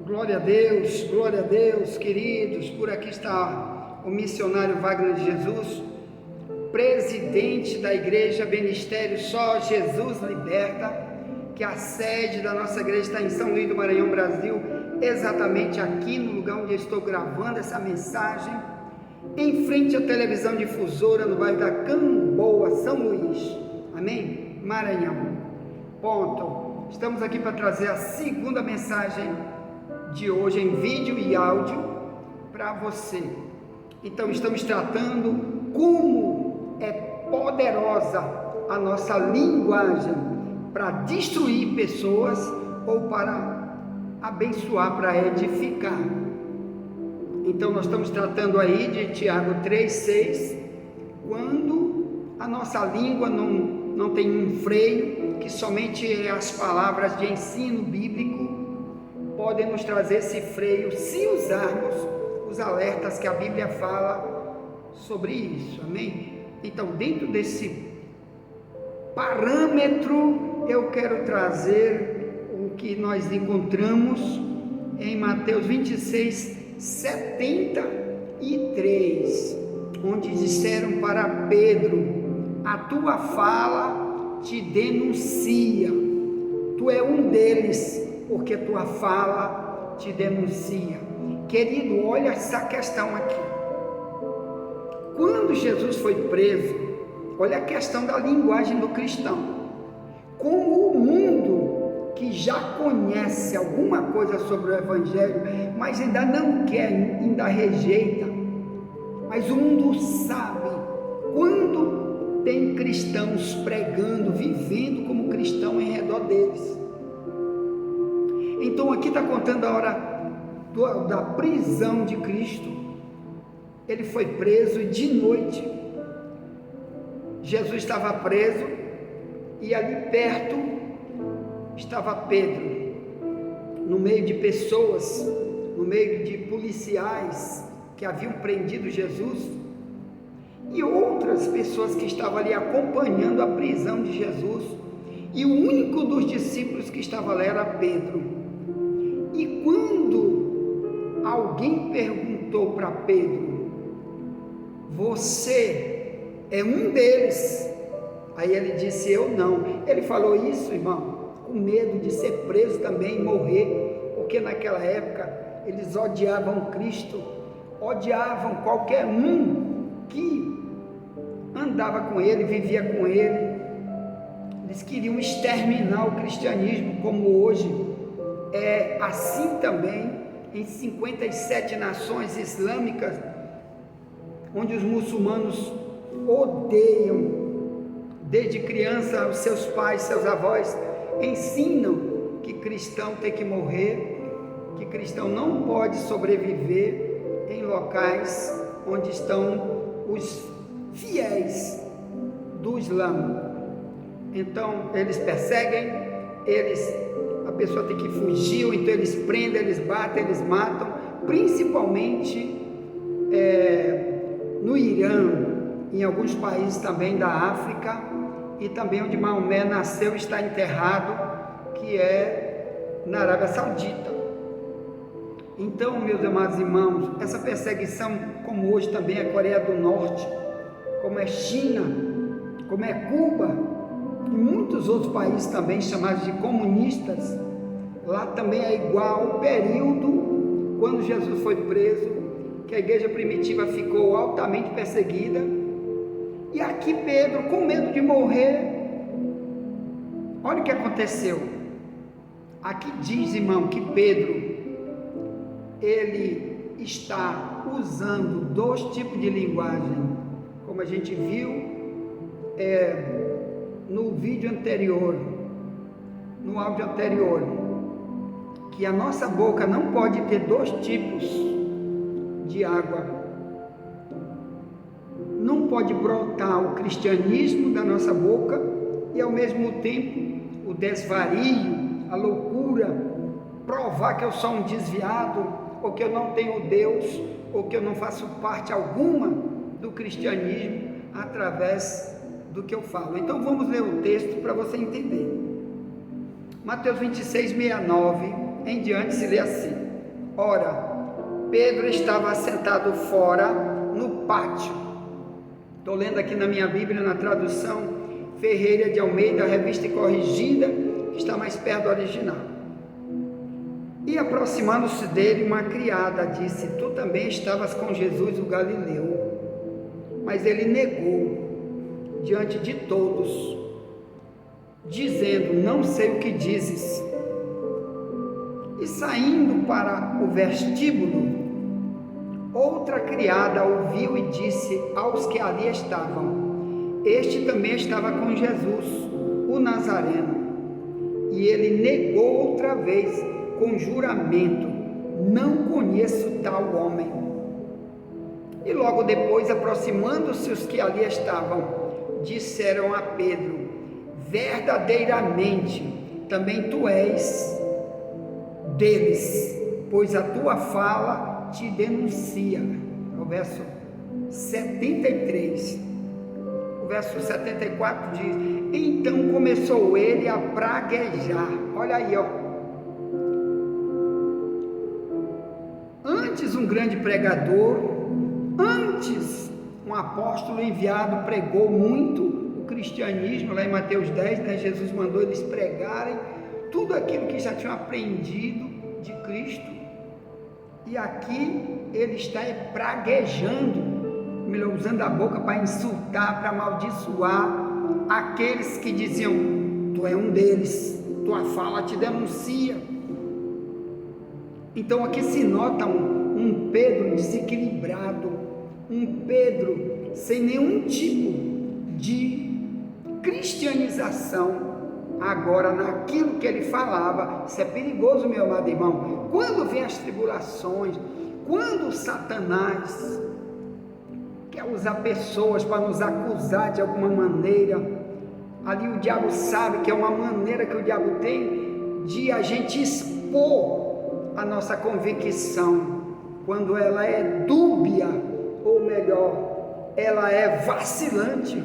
glória a Deus, queridos. Por aqui está o missionário Wagner de Jesus, presidente da igreja Ministério Só Jesus Liberta, que a sede da nossa igreja está em São Luís do Maranhão, Brasil, exatamente aqui no lugar onde eu estou gravando essa mensagem, em frente à televisão difusora no bairro da Camboa, São Luís, amém? Maranhão. Ponto. Estamos aqui para trazer a segunda mensagem de hoje em vídeo e áudio para você. Então estamos tratando como é poderosa a nossa linguagem para destruir pessoas ou para abençoar, para edificar. Então nós estamos tratando aí de Tiago 3,6, quando a nossa língua não tem um freio, que somente as palavras de ensino bíblico podem nos trazer esse freio, se usarmos os alertas que a Bíblia fala sobre isso, amém? Então, dentro desse parâmetro, eu quero trazer o que nós encontramos em Mateus 26:73, onde disseram para Pedro: a tua fala te denuncia, tu é um deles, porque tua fala te denuncia. Querido, olha essa questão aqui. Quando Jesus foi preso, olha a questão da linguagem do cristão. Como o mundo que já conhece alguma coisa sobre o Evangelho, mas ainda não quer, ainda rejeita, mas o mundo sabe, quando tem cristãos pregando, vivendo como cristão em redor deles. Então aqui está contando a hora da prisão de Cristo. Ele foi preso e de noite Jesus estava preso e ali perto estava Pedro, no meio de pessoas, no meio de policiais que haviam prendido Jesus e outras pessoas que estavam ali acompanhando a prisão de Jesus, e o único dos discípulos que estava lá era Pedro. E quando alguém perguntou para Pedro: você é um deles? Aí ele disse: eu não. Ele falou isso, irmão, com medo de ser preso também e morrer, porque naquela época eles odiavam Cristo, odiavam qualquer um que andava com ele, vivia com ele. Eles queriam exterminar o cristianismo, como hoje é assim também em 57 nações islâmicas, onde os muçulmanos odeiam. Desde criança, os seus pais, seus avós ensinam que cristão tem que morrer, que cristão não pode sobreviver em locais onde estão os fiéis do Islã. Então eles perseguem, a pessoa tem que fugir, ou então eles prendem, eles batem, eles matam, principalmente no Irã, em alguns países também da África, e também onde Maomé nasceu e está enterrado, que é na Arábia Saudita. Então, meus amados irmãos, essa perseguição, como hoje também é Coreia do Norte, como é China, como é Cuba, e muitos outros países também chamados de comunistas, lá também é igual o período quando Jesus foi preso, que a igreja primitiva ficou altamente perseguida. E aqui Pedro, com medo de morrer, olha o que aconteceu. Aqui diz, irmão, que Pedro, ele está usando dois tipos de linguagem, como a gente viu no vídeo anterior, no áudio anterior, que a nossa boca não pode ter dois tipos de água. Não pode brotar o cristianismo da nossa boca e ao mesmo tempo o desvario, a loucura, provar que eu sou um desviado, ou que eu não tenho Deus, ou que eu não faço parte alguma do cristianismo através do que eu falo. Então vamos ler o texto para você entender. Mateus 26:69 em diante se lê assim: Ora, Pedro estava sentado fora no pátio. Estou lendo aqui na minha Bíblia, na tradução Ferreira de Almeida, revista corrigida, que está mais perto do original. E aproximando-se dele, uma criada disse: tu também estavas com Jesus o Galileu. Mas ele negou diante de todos, dizendo: não sei o que dizes. E saindo para o vestíbulo, outra criada ouviu e disse aos que ali estavam: este também estava com Jesus, o Nazareno. E ele negou outra vez, com juramento: não conheço tal homem. E logo depois, aproximando-se os que ali estavam, disseram a Pedro: verdadeiramente também tu és deles, pois a tua fala te denuncia. O verso 73. O verso 74 diz: então começou ele a praguejar. Olha aí, ó. Antes um grande pregador, antes um apóstolo enviado, pregou muito o cristianismo. Lá em Mateus 10, né, Jesus mandou eles pregarem tudo aquilo que já tinham aprendido de Cristo. E aqui ele está praguejando, melhor, usando a boca para insultar, para amaldiçoar aqueles que diziam: tu é um deles, tua fala te denuncia. Então aqui se nota um Pedro desequilibrado, um Pedro sem nenhum tipo de cristianização. Agora, naquilo que ele falava, isso é perigoso, meu amado irmão. Quando vem as tribulações, quando Satanás quer usar pessoas para nos acusar de alguma maneira, ali o diabo sabe que é uma maneira que o diabo tem de a gente expor a nossa convicção, quando ela é dúbia, ou melhor, ela é vacilante.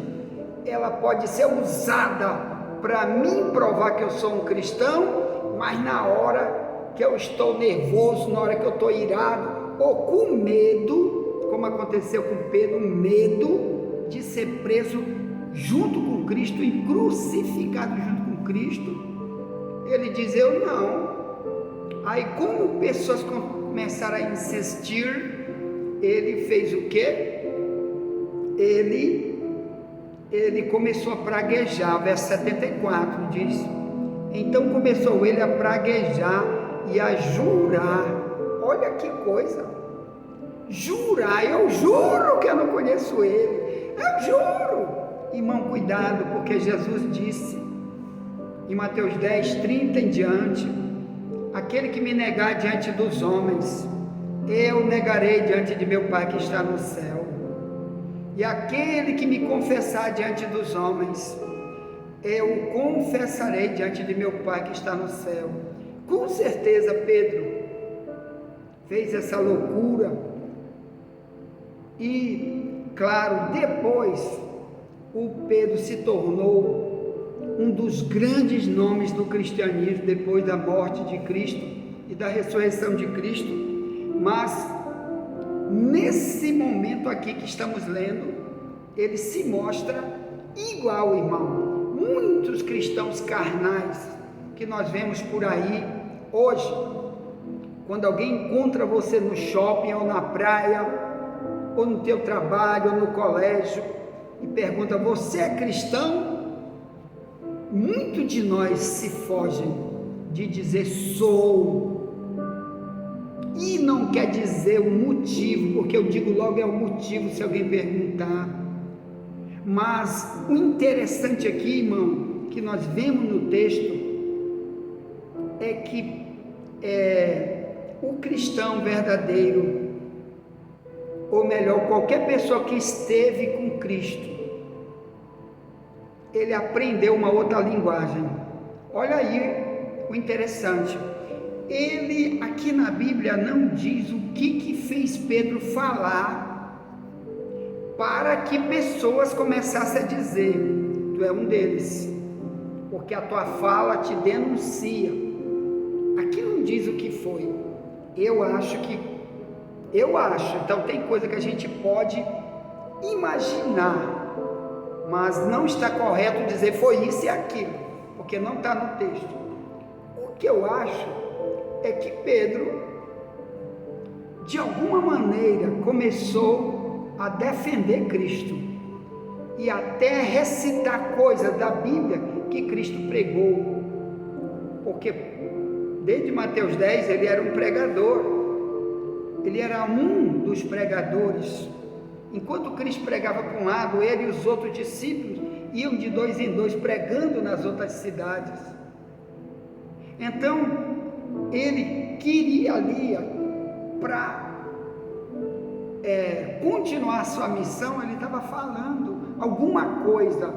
Ela pode ser usada para mim provar que eu sou um cristão, mas na hora que eu estou nervoso, na hora que eu estou irado, ou com medo, como aconteceu com Pedro, medo de ser preso junto com Cristo e crucificado junto com Cristo, ele diz: eu não. Aí, como pessoas começaram a insistir, ele fez o quê? Ele começou a praguejar. Verso 74 diz: então começou ele a praguejar e a jurar. Olha que coisa, jurar: eu juro que eu não conheço ele, eu juro. Irmão, cuidado, porque Jesus disse em Mateus 10, 30 em diante: aquele que me negar diante dos homens, eu negarei diante de meu Pai que está no céu. E aquele que me confessar diante dos homens, eu o confessarei diante de meu Pai que está no céu. Com certeza Pedro fez essa loucura. E claro, depois o Pedro se tornou um dos grandes nomes do cristianismo, depois da morte de Cristo e da ressurreição de Cristo. Mas nesse momento aqui que estamos lendo, ele se mostra igual, irmão. Muitos cristãos carnais que nós vemos por aí hoje, quando alguém encontra você no shopping ou na praia, ou no teu trabalho, ou no colégio, e pergunta: você é cristão? Muitos de nós se fogem de dizer sou. E não quer dizer o motivo, porque eu digo logo é o motivo se alguém perguntar. Mas o interessante aqui, irmão, que nós vemos no texto, é que o cristão verdadeiro, ou melhor, qualquer pessoa que esteve com Cristo, ele aprendeu uma outra linguagem. Olha aí o interessante. Ele aqui na Bíblia não diz o que fez Pedro falar para que pessoas começassem a dizer: tu é um deles, porque a tua fala te denuncia. Aqui não diz o que foi. Eu acho, então tem coisa que a gente pode imaginar, mas não está correto dizer foi isso e aquilo, porque não está no texto. O que eu acho é que Pedro, de alguma maneira, começou a defender Cristo e até recitar coisas da Bíblia que Cristo pregou, porque desde Mateus 10 ele era um pregador, ele era um dos pregadores. Enquanto Cristo pregava para um lado, ele e os outros discípulos iam de 2 em 2 pregando nas outras cidades. Então ele queria ali, para continuar sua missão, ele estava falando alguma coisa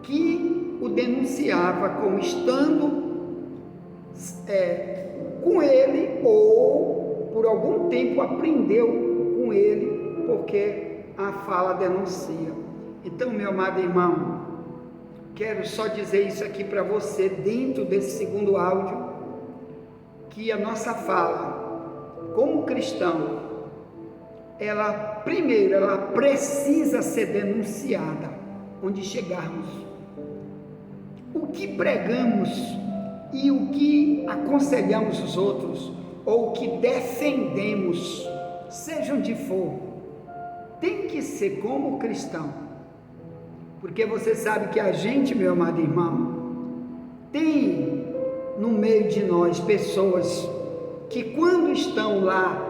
que o denunciava como estando com ele, ou por algum tempo aprendeu com ele, porque a fala denuncia. Então, meu amado irmão, quero só dizer isso aqui para você, dentro desse segundo áudio, que a nossa fala, como cristão, ela precisa ser denunciada onde chegarmos. O que pregamos e o que aconselhamos os outros, ou o que defendemos, seja onde for, tem que ser como cristão, porque você sabe que a gente, meu amado irmão, tem no meio de nós pessoas que, quando estão lá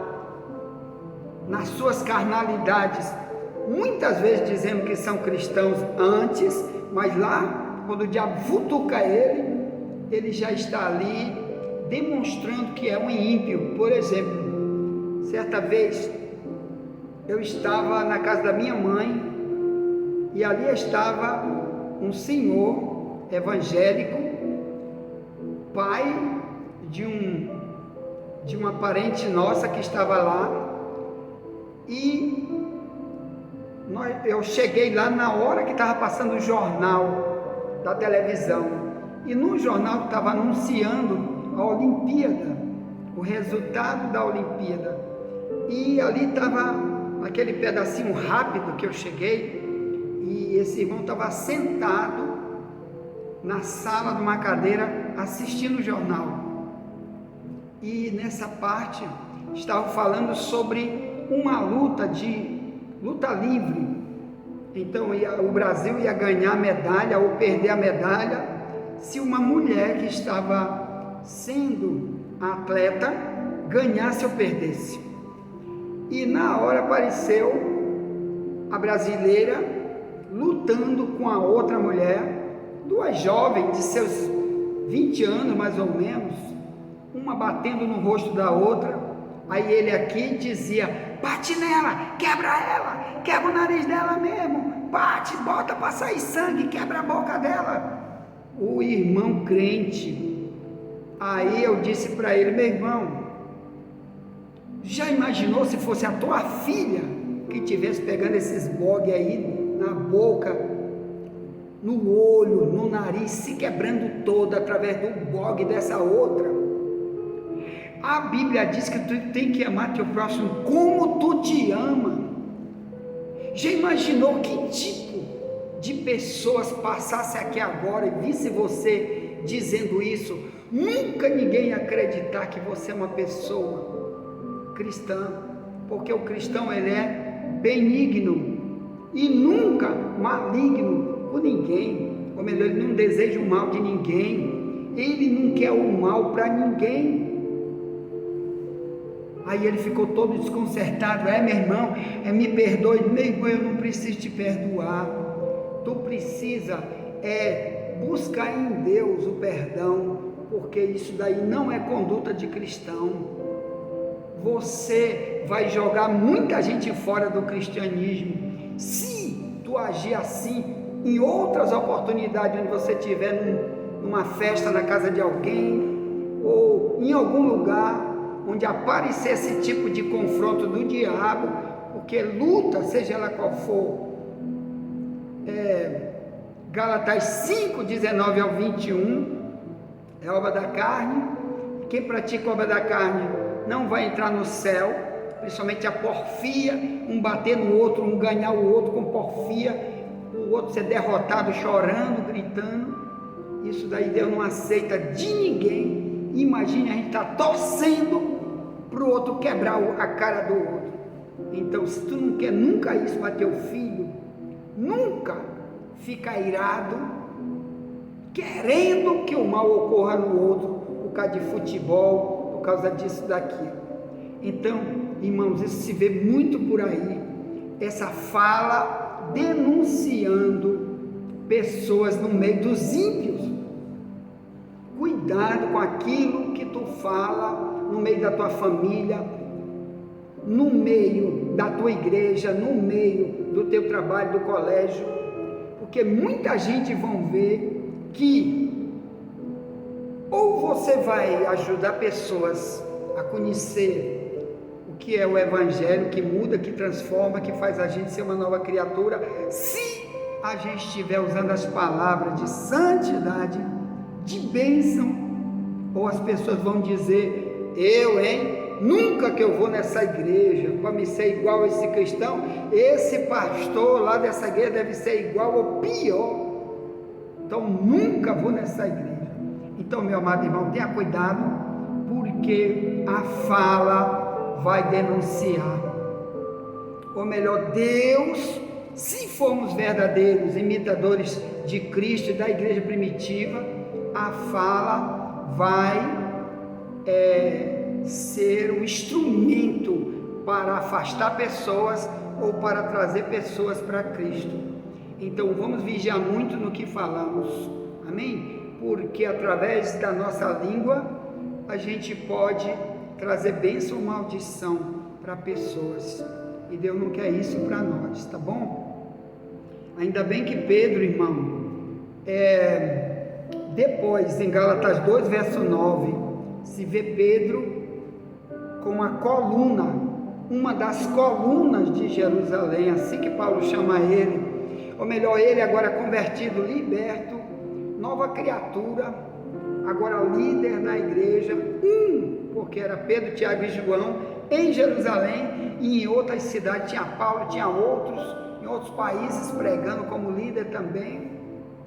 nas suas carnalidades, muitas vezes dizendo que são cristãos antes, mas lá, quando o diabo futuca ele já está ali demonstrando que é um ímpio. Por exemplo, certa vez eu estava na casa da minha mãe e ali estava um senhor evangélico, pai de uma parente nossa que estava lá, e eu cheguei lá na hora que estava passando o jornal da televisão, e no jornal estava anunciando a Olimpíada, o resultado da Olimpíada, e ali estava aquele pedacinho rápido que eu cheguei, e esse irmão estava sentado na sala de uma cadeira assistindo o jornal, e nessa parte estava falando sobre uma luta livre. Então o Brasil ia ganhar a medalha ou perder a medalha se uma mulher que estava sendo atleta ganhasse ou perdesse. E na hora apareceu a brasileira lutando com a outra mulher, duas jovens de seus 20 anos mais ou menos, uma batendo no rosto da outra. Aí ele aqui dizia: bate nela, quebra o nariz dela mesmo, bate, bota para sair sangue, quebra a boca dela. O irmão crente, aí eu disse para ele: meu irmão, já imaginou se fosse a tua filha que estivesse pegando esses bogue aí na boca, no olho, no nariz, se quebrando toda através do bogue dessa outra? A Bíblia diz que tu tem que amar teu próximo como tu te ama. Já imaginou que tipo de pessoas passasse aqui agora e visse você dizendo isso? Nunca ninguém ia acreditar que você é uma pessoa cristã, porque o cristão, ele é benigno e nunca maligno com ninguém, ou melhor, ele não deseja o mal de ninguém, ele não quer o mal para ninguém. Aí ele ficou todo desconcertado: meu irmão, me perdoe. Meu irmão, eu não preciso te perdoar, tu precisa buscar em Deus o perdão, porque isso daí não é conduta de cristão. Você vai jogar muita gente fora do cristianismo se tu agir assim em outras oportunidades, onde você estiver numa festa na casa de alguém, ou em algum lugar onde aparecer esse tipo de confronto do diabo, porque luta, seja ela qual for, Gálatas 5, 19 ao 21, é obra da carne. Quem pratica a obra da carne não vai entrar no céu, principalmente a porfia, um bater no outro, um ganhar o outro com porfia, o outro ser derrotado, chorando, gritando. Isso daí Deus não aceita de ninguém. Imagine a gente estar torcendo para o outro quebrar a cara do outro. Então, se tu não quer nunca isso para teu filho, nunca fica irado, querendo que o mal ocorra no outro, por causa de futebol, por causa disso, daquilo. Então, irmãos, isso se vê muito por aí, essa fala denunciando pessoas no meio dos ímpios. Cuidado com aquilo que tu fala no meio da tua família, no meio da tua igreja, no meio do teu trabalho, do colégio, porque muita gente vão ver que ou você vai ajudar pessoas a conhecer o que é o Evangelho, que muda, que transforma, que faz a gente ser uma nova criatura, se a gente estiver usando as palavras de santidade, de bênção, ou as pessoas vão dizer, nunca que eu vou nessa igreja, para me ser igual a esse cristão, esse pastor lá dessa igreja deve ser igual ou pior, então nunca vou nessa igreja. Então, meu amado irmão, tenha cuidado, porque a fala vai denunciar, ou melhor, Deus, se formos verdadeiros imitadores de Cristo e da igreja primitiva, a fala vai ser um instrumento para afastar pessoas ou para trazer pessoas para Cristo. Então vamos vigiar muito no que falamos, amém? Porque através da nossa língua a gente pode trazer bênção ou maldição para pessoas, e Deus não quer isso para nós, tá bom? Ainda bem que Pedro, irmão, depois em Gálatas 2, verso 9, se vê Pedro com a coluna, uma das colunas de Jerusalém, assim que Paulo chama ele, ou melhor, ele agora convertido, liberto, nova criatura, agora líder na igreja, porque era Pedro, Tiago e João, em Jerusalém, e em outras cidades tinha Paulo, tinha outros, em outros países pregando como líder também,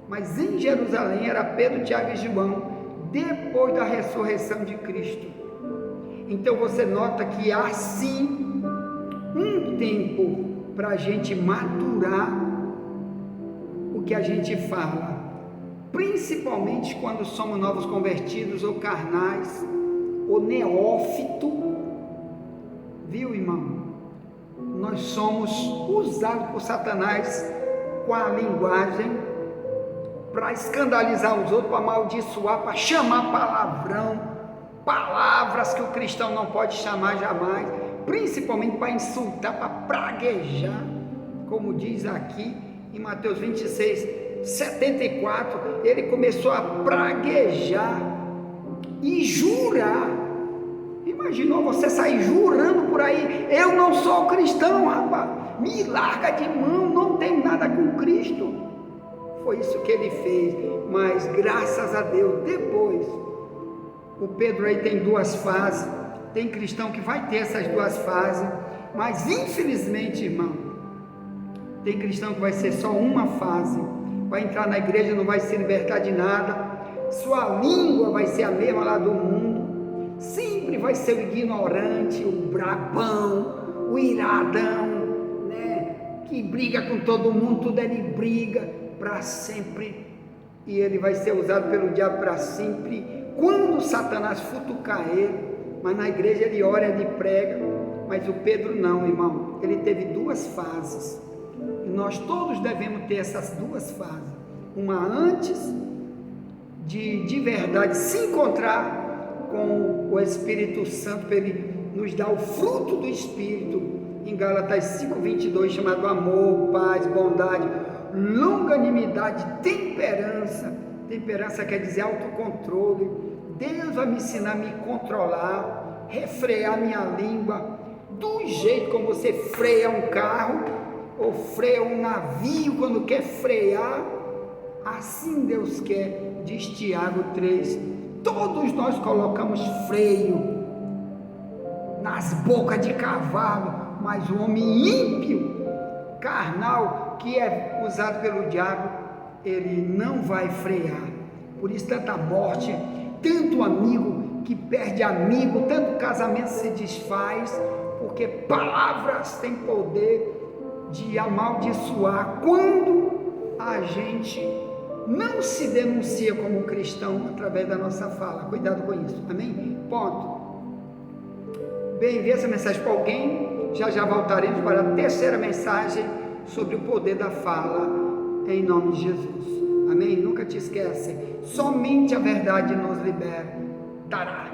mas em Jerusalém era Pedro, Tiago e João, depois da ressurreição de Cristo. Então você nota que há sim um tempo para a gente maturar o que a gente fala, principalmente quando somos novos convertidos ou carnais ou neófito, viu, irmão? Nós somos usados por Satanás com a linguagem para escandalizar os outros, para amaldiçoar, para chamar palavrão, palavras que o cristão não pode chamar jamais, principalmente para insultar, para praguejar, como diz aqui em Mateus 26, 74, ele começou a praguejar e jurar. Imaginou você sair jurando por aí, eu não sou cristão, rapaz, me larga de mão, não tenho nada com Cristo. Foi isso que ele fez, mas graças a Deus, depois, o Pedro aí tem duas fases, tem cristão que vai ter essas duas fases, mas infelizmente, irmão, tem cristão que vai ser só uma fase, vai entrar na igreja, não vai se libertar de nada, sua língua vai ser a mesma lá do mundo, sempre vai ser o ignorante, o brabão, o iradão, né, que briga com todo mundo, tudo ele briga para sempre, e ele vai ser usado pelo diabo para sempre, quando Satanás futucar ele, mas na igreja ele ora, ele prega, mas o Pedro não, irmão, ele teve duas fases, e nós todos devemos ter essas duas fases, uma antes de verdade se encontrar com o Espírito Santo, para ele nos dar o fruto do Espírito, em Gálatas 5:22, chamado amor, paz, bondade, longanimidade, temperança. Temperança quer dizer autocontrole. Deus vai me ensinar a me controlar, refrear minha língua, do jeito como você freia um carro, ou freia um navio quando quer frear, assim Deus quer, diz Tiago 3, todos nós colocamos freio, nas bocas de cavalo, mas o homem ímpio, carnal, que é usado pelo diabo, ele não vai frear. Por isso tanta morte, tanto amigo que perde amigo, tanto casamento se desfaz, porque palavras têm poder de amaldiçoar quando a gente não se denuncia como cristão através da nossa fala. Cuidado com isso, amém? Ponto. Bem, envie essa mensagem para alguém. Já voltaremos para a terceira mensagem sobre o poder da fala, em nome de Jesus, amém? Nunca te esquece, somente a verdade nos libertará.